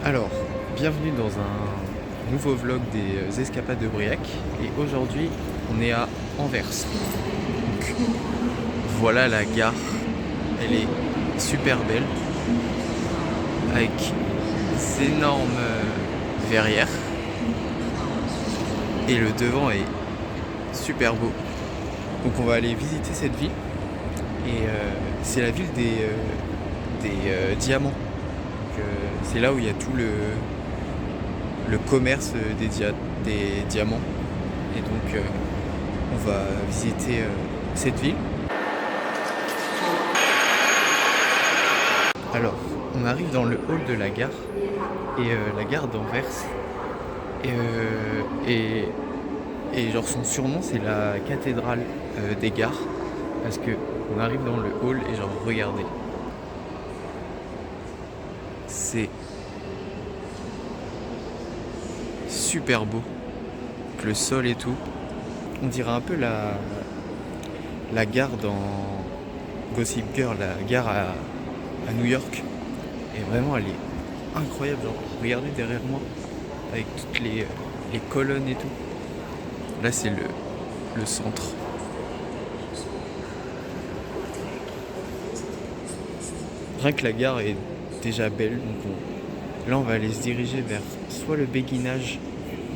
Alors, bienvenue dans un nouveau vlog des escapades de Briac. Et aujourd'hui, on est à Anvers. Donc, voilà la gare. Elle est super belle. Avec des énormes verrières. Et le devant est super beau. Donc on va aller visiter cette ville. Et c'est la ville des diamants. Donc, c'est là où il y a tout le commerce des diamants. Et donc on va visiter cette ville. Alors, on arrive dans le hall de la gare. Et la gare d'Anvers. Et, et genre son surnom c'est la cathédrale des gares. Parce que on arrive dans le hall et genre regardez. C'est super beau. Avec le sol et tout. On dirait un peu la gare dans Gossip Girl, la gare à New York. Et vraiment elle est incroyable. Genre, regardez derrière moi avec toutes les colonnes et tout. Là c'est le centre. Rien que la gare est déjà belle. Donc là on va aller se diriger vers soit le béguinage,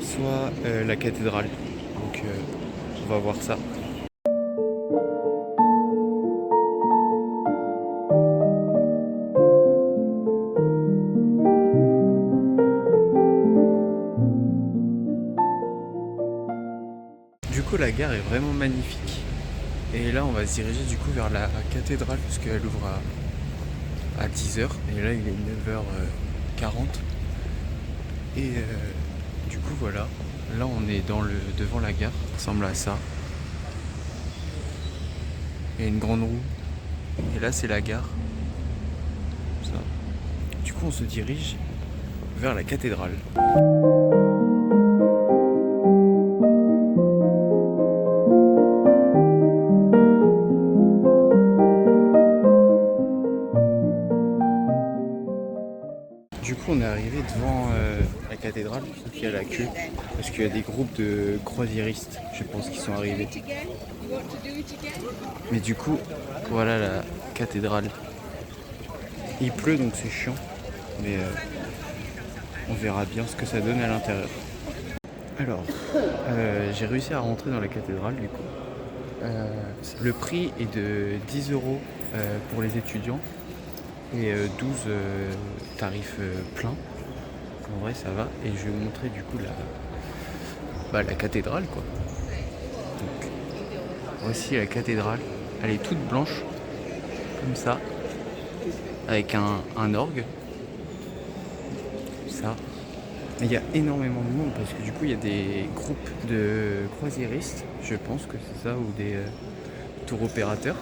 soit la cathédrale. Donc on va voir ça. Du coup la gare est vraiment magnifique. Et là on va se diriger du coup vers la cathédrale puisqu'elle ouvre à 10h. Et là il est 9h40. Et du coup voilà. Là on est devant la gare. Ça ressemble à ça. Il y a une grande roue. Et là c'est la gare. Ça. Du coup on se dirige vers la cathédrale. Du coup on est arrivé devant la cathédrale, sauf qu'il y a la queue, parce qu'il y a des groupes de croisiéristes, je pense, qui sont arrivés. Mais du coup, voilà la cathédrale. Il pleut donc c'est chiant, mais on verra bien ce que ça donne à l'intérieur. Alors, j'ai réussi à rentrer dans la cathédrale du coup. Le prix est de 10 € pour les étudiants et 12 tarifs pleins. En vrai ça va. Et je vais vous montrer du coup la cathédrale quoi. Donc voici la cathédrale. Elle est toute blanche comme ça. Avec un orgue. Comme ça. Et il y a énormément de monde parce que du coup il y a des groupes de croisiéristes. Je pense que c'est ça. Ou des tour opérateurs.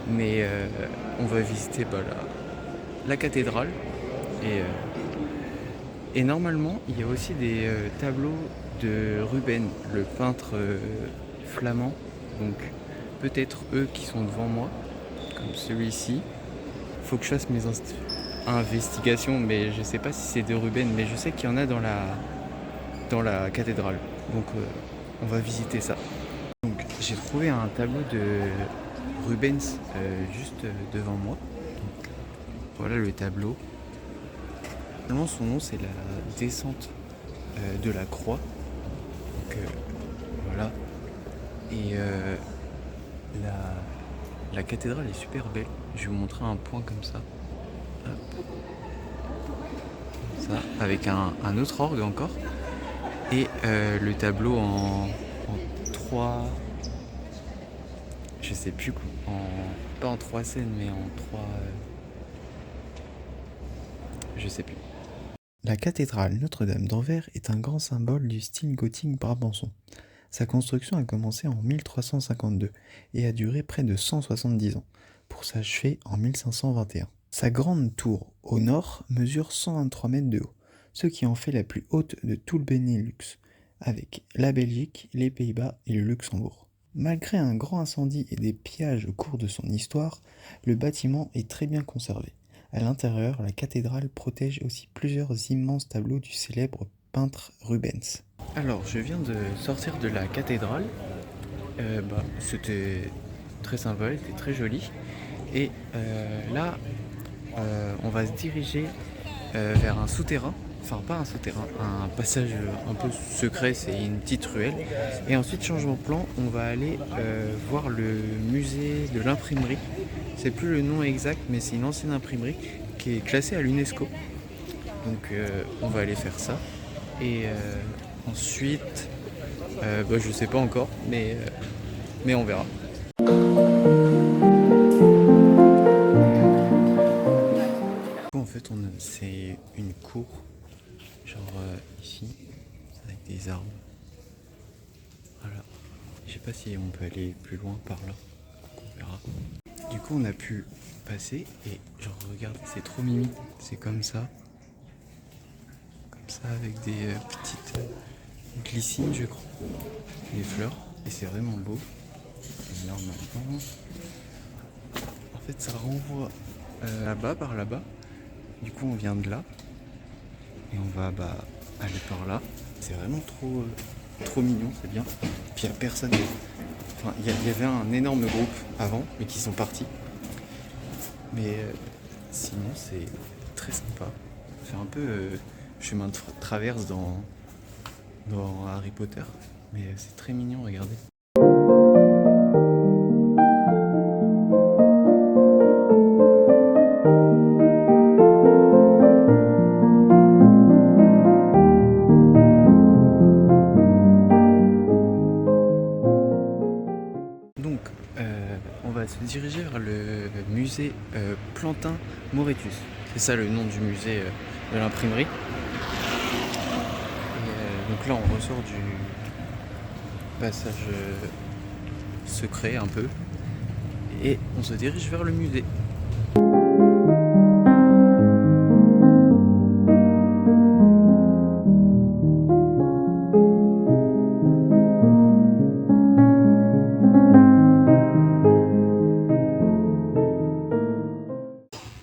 Mais on va visiter la cathédrale. Et normalement, il y a aussi des tableaux de Rubens, le peintre flamand. Donc peut-être eux qui sont devant moi, comme celui-ci. Faut que je fasse mes investigations, mais je sais pas si c'est de Rubens, mais je sais qu'il y en a dans la cathédrale. Donc on va visiter ça. Donc j'ai trouvé un tableau de Rubens juste devant moi. Donc, voilà le tableau. Normalement, son nom c'est la descente de la croix. Donc voilà. Et la cathédrale est super belle. Je vais vous montrer un point comme ça. Hop. Ça, avec un autre orgue encore. Et le tableau en 3. Je sais plus quoi. Pas en 3 scènes, mais en 3. Je sais plus. La cathédrale Notre-Dame d'Anvers est un grand symbole du style gothique brabançon. Sa construction a commencé en 1352 et a duré près de 170 ans, pour s'achever en 1521. Sa grande tour au nord mesure 123 mètres de haut, ce qui en fait la plus haute de tout le Benelux, avec la Belgique, les Pays-Bas et le Luxembourg. Malgré un grand incendie et des pillages au cours de son histoire, le bâtiment est très bien conservé, À l'intérieur, la cathédrale protège aussi plusieurs immenses tableaux du célèbre peintre Rubens. Alors, je viens de sortir de la cathédrale. C'était très sympa, elle était très jolie. Et là, on va se diriger vers un souterrain. Enfin, pas un souterrain, un passage un peu secret, c'est une petite ruelle. Et ensuite, changement de plan, on va aller voir le musée de l'imprimerie. C'est plus le nom exact, mais c'est une ancienne imprimerie qui est classée à l'UNESCO. Donc, on va aller faire ça. Et ensuite, je sais pas encore, mais on verra. En fait, c'est une cour, genre ici, avec des arbres. Voilà. Je sais pas si on peut aller plus loin par là. On verra. Du coup, on a pu passer et genre regarde, c'est trop mimi. C'est comme ça avec des petites glycines, je crois, des fleurs. Et c'est vraiment beau. Et normalement, en fait, ça renvoie là-bas, par là-bas. Du coup, on vient de là et on va aller par là. C'est vraiment trop mignon, c'est bien. Puis il n'y a personne. Enfin, il y avait un énorme groupe avant, mais qui sont partis. Mais sinon, c'est très sympa. C'est un peu chemin de traverse dans Harry Potter. Mais c'est très mignon, regardez. Donc, on va se diriger vers le musée Plantin-Moretus. C'est ça le nom du musée de l'imprimerie. Et donc là, on ressort du passage secret un peu. Et on se dirige vers le musée.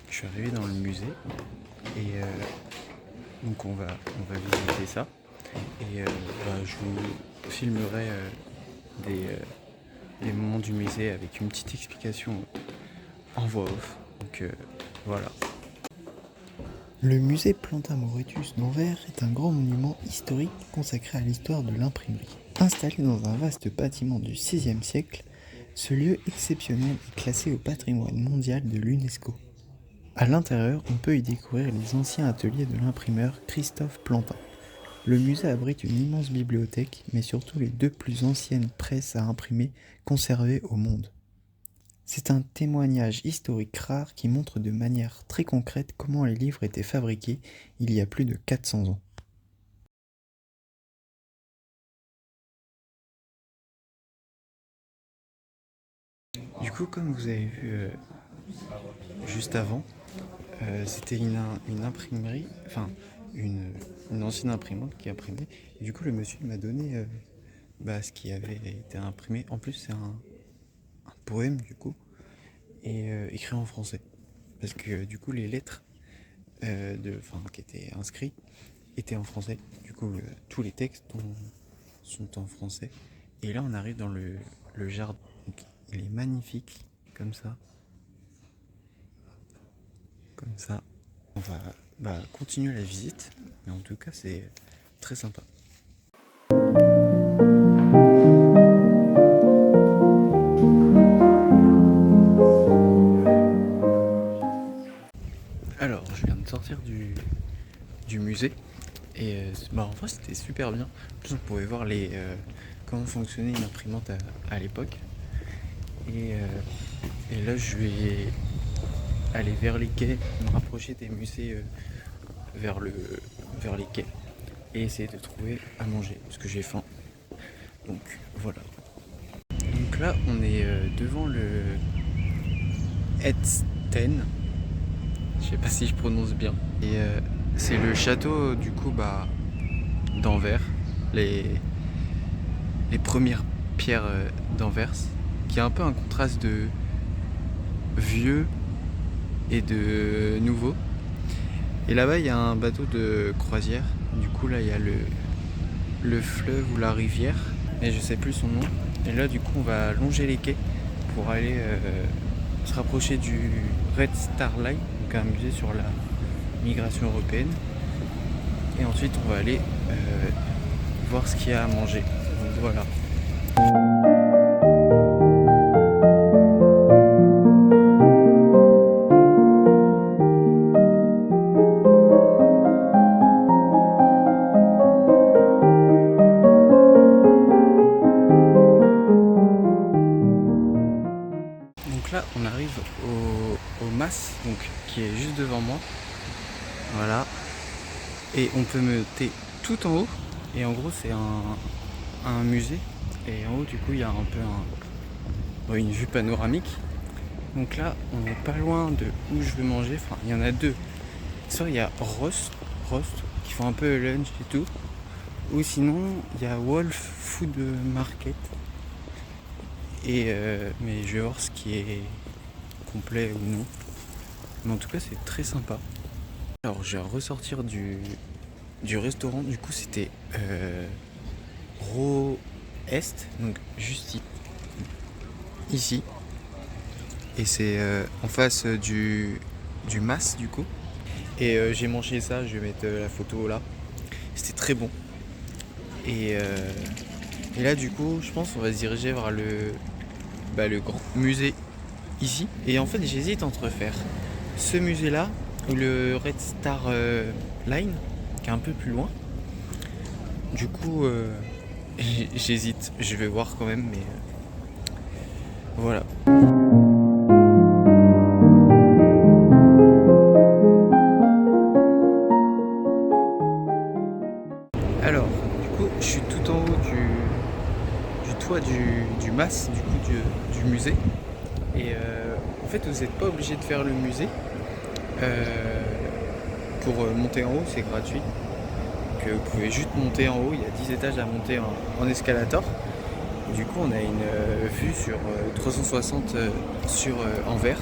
Je suis arrivé dans le musée et donc on va visiter ça et je vous filmerai des moments du musée avec une petite explication en voix off. Donc voilà. Le musée Plantin-Moretus d'Anvers est un grand monument historique consacré à l'histoire de l'imprimerie. Installé dans un vaste bâtiment du XVIe siècle, ce lieu exceptionnel est classé au patrimoine mondial de l'UNESCO. À l'intérieur, on peut y découvrir les anciens ateliers de l'imprimeur Christophe Plantin. Le musée abrite une immense bibliothèque, mais surtout les 2 plus anciennes presses à imprimer conservées au monde. C'est un témoignage historique rare qui montre de manière très concrète comment les livres étaient fabriqués il y a plus de 400 ans. Du coup, comme vous avez vu juste avant, c'était une imprimerie, enfin une ancienne imprimante qui imprimait. Et du coup, le monsieur m'a donné ce qui avait été imprimé. En plus, c'est un poème du coup, et écrit en français. Parce que du coup, les lettres qui étaient inscrits étaient en français. Du coup, tous les textes sont en français. Et là, on arrive dans le jardin. Donc, il est magnifique, comme ça. Comme ça. On va continuer la visite. Mais en tout cas, c'est très sympa. Alors, je viens de sortir du musée. Et en vrai, c'était super bien. En plus, on pouvait voir comment fonctionnait une imprimante à l'époque. Et là, je vais aller vers les quais, me rapprocher des musées vers les quais et essayer de trouver à manger parce que j'ai faim. Donc voilà. Donc là, on est devant le Edsten. Je sais pas si je prononce bien. Et c'est le château du coup d'Anvers, les premières pierres d'Anvers, qui a un peu un contraste de vieux et de nouveau. Et là-bas il y a un bateau de croisière. Du coup là il y a le fleuve ou la rivière, mais je sais plus son nom. Et là du coup on va longer les quais pour aller se rapprocher du Red Star Line, donc un musée sur la migration européenne. Et ensuite on va aller voir ce qu'il y a à manger. Donc voilà. Donc là on arrive au mas, donc qui est juste devant moi. Voilà. Et on peut monter tout en haut. Et en gros c'est un musée. Et en haut du coup il y a un peu une vue panoramique. Donc là on n'est pas loin de où je veux manger. Enfin il y en a deux. Soit il y a Rost qui font un peu lunch et tout. Ou sinon il y a Wolf Food Market. Et mais je vais voir ce qui est complet ou non. Mais en tout cas c'est très sympa. Alors je vais ressortir du restaurant. Du coup c'était Ro Est, donc juste ici. Et c'est en face du mas du coup. Et j'ai mangé ça, je vais mettre la photo là. C'était très bon. Et là du coup je pense qu'on va se diriger vers le grand musée ici. Et en fait j'hésite entre faire ce musée là ou le Red Star Line qui est un peu plus loin. Du coup j'hésite, je vais voir quand même, mais voilà. Alors du coup je suis tout en haut du toit du mas, du coup du musée. Et en fait vous n'êtes pas obligé de faire le musée. Pour monter en haut c'est gratuit. Donc vous pouvez juste monter en haut, il y a 10 étages à monter en escalator. Et du coup on a une vue sur 360 sur Anvers.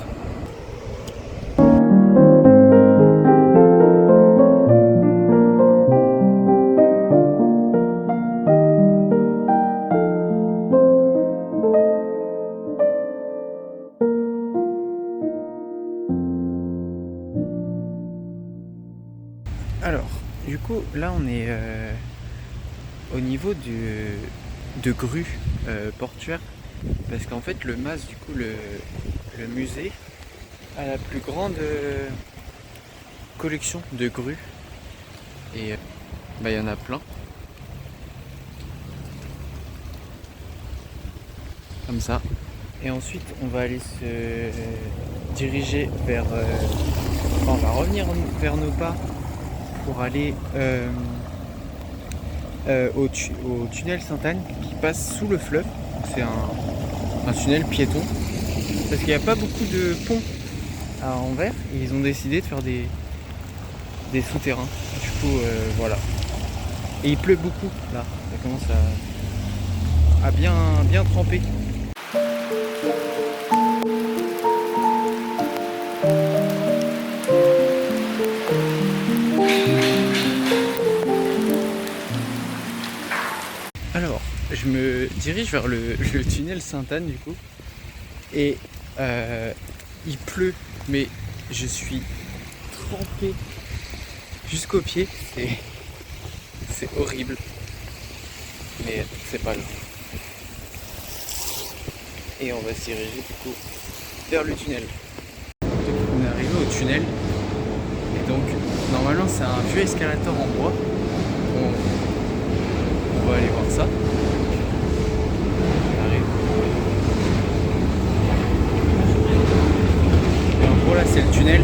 Alors, du coup, là on est au niveau de grue portuaire, parce qu'en fait le mas, du coup le musée a la plus grande collection de grues, et il y en a plein. Comme ça. Et ensuite on va aller se diriger vers... on va revenir vers nos pas pour aller au tunnel Sainte-Anne qui passe sous le fleuve. C'est un tunnel piéton parce qu'il n'y a pas beaucoup de ponts à Anvers et ils ont décidé de faire des souterrains. Du coup voilà. Et il pleut beaucoup là, ça commence à bien tremper. Alors, je me dirige vers le tunnel Sainte-Anne du coup. Et il pleut, mais je suis trempé jusqu'aux pieds. C'est horrible. Mais c'est pas grave. Et on va se diriger du coup vers le tunnel. Donc on est arrivé au tunnel. Et donc normalement c'est un vieux escalator en bois. On va aller voir ça. On arrive. Et en gros là c'est le tunnel.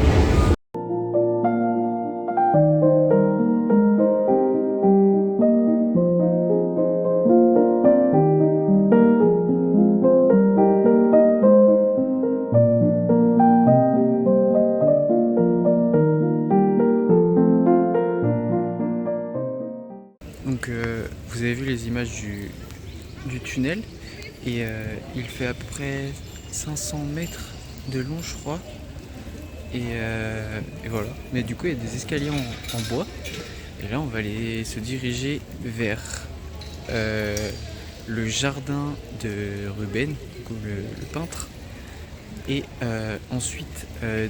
Donc vous avez vu les images du tunnel et il fait à peu près 500 mètres de long je crois. Et voilà. Mais du coup, il y a des escaliers en bois. Et là, on va aller se diriger vers le jardin de Ruben, du coup, le peintre. Et ensuite,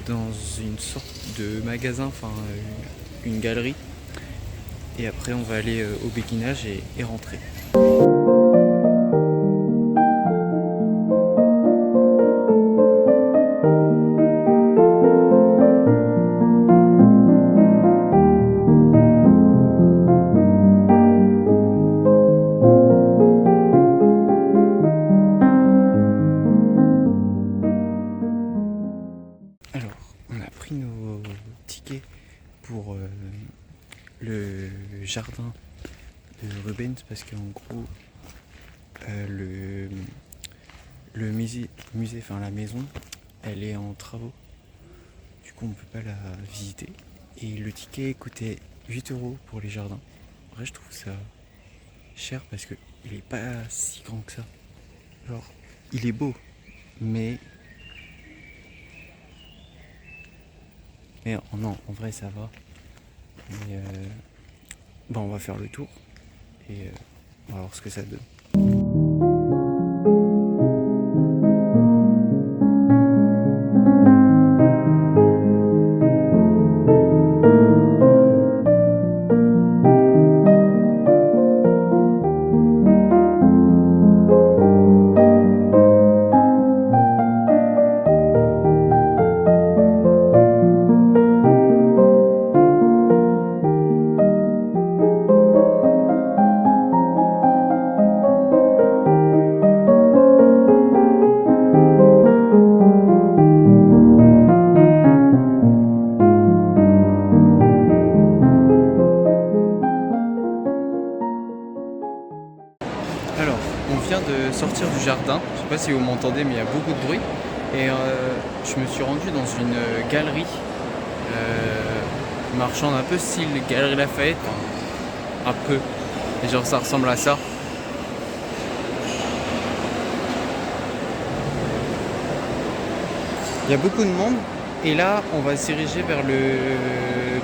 dans une sorte de magasin, enfin une galerie. Et après, on va aller au béguinage et rentrer. Alors, on a pris nos tickets pour le jardin de Rubens parce qu'en gros, le musée, enfin la maison, elle est en travaux. Du coup, on peut pas la visiter. Et le ticket coûtait 8 € pour les jardins. En vrai, je trouve ça cher parce que il est pas si grand que ça. Genre, il est beau, mais non, en vrai, ça va. Mais bon, on va faire le tour et on va voir ce que ça donne. Alors, on vient de sortir du jardin. Je sais pas si vous m'entendez, mais il y a beaucoup de bruit. Et je me suis rendu dans une galerie marchande, un peu style Galerie Lafayette. Un peu. Et genre, ça ressemble à ça. Il y a beaucoup de monde. Et là, on va se diriger vers le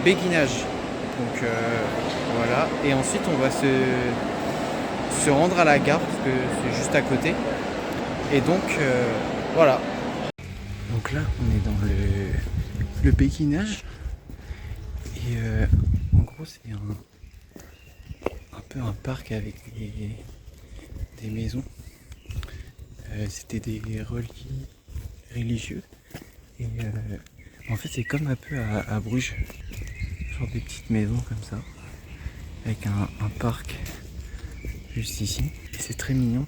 béguinage. Donc voilà. Et ensuite, on va se rendre à la gare parce que c'est juste à côté. Et donc voilà. Donc là on est dans le béguinage et en gros c'est un peu un parc avec des maisons. C'était des religieux et en fait c'est comme un peu à Bruges, genre des petites maisons comme ça avec un parc juste ici, et c'est très mignon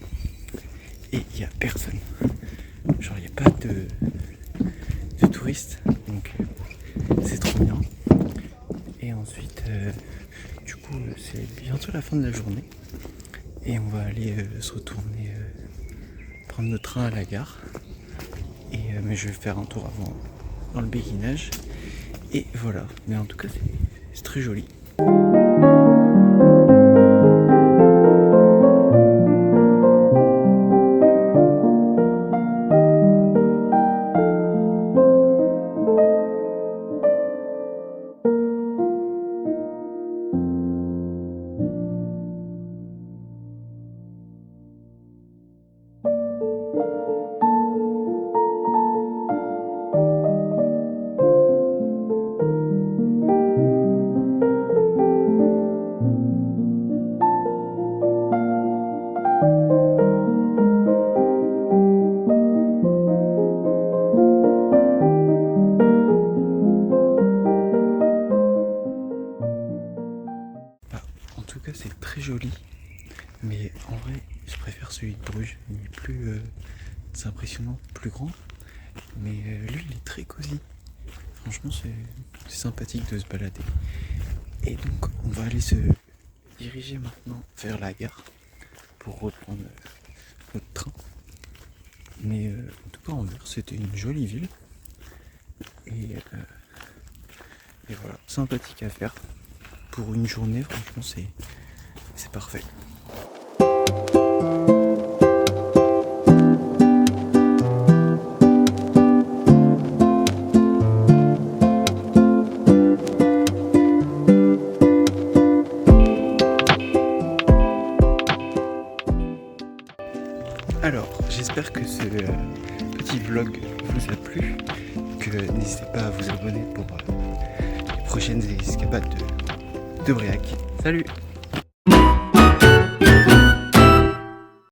et il n'y a personne, genre il n'y a pas de touristes, donc c'est trop bien. Et ensuite du coup c'est bientôt la fin de la journée et on va aller se retourner prendre le train à la gare et mais je vais faire un tour avant dans le béguinage et voilà. Mais en tout cas c'est très joli. En tout cas c'est très joli, mais en vrai je préfère celui de Bruges, il est plus impressionnant, plus grand, mais lui il est très cosy. Franchement c'est sympathique de se balader. Et donc on va aller se diriger maintenant vers la gare pour reprendre notre train. Mais en tout cas Anvers c'était une jolie ville et voilà, sympathique à faire pour une journée. Franchement c'est parfait. j'espère que ce petit vlog vous a plu, que n'hésitez pas à vous abonner pour les prochaines escapades de Briac. Salut!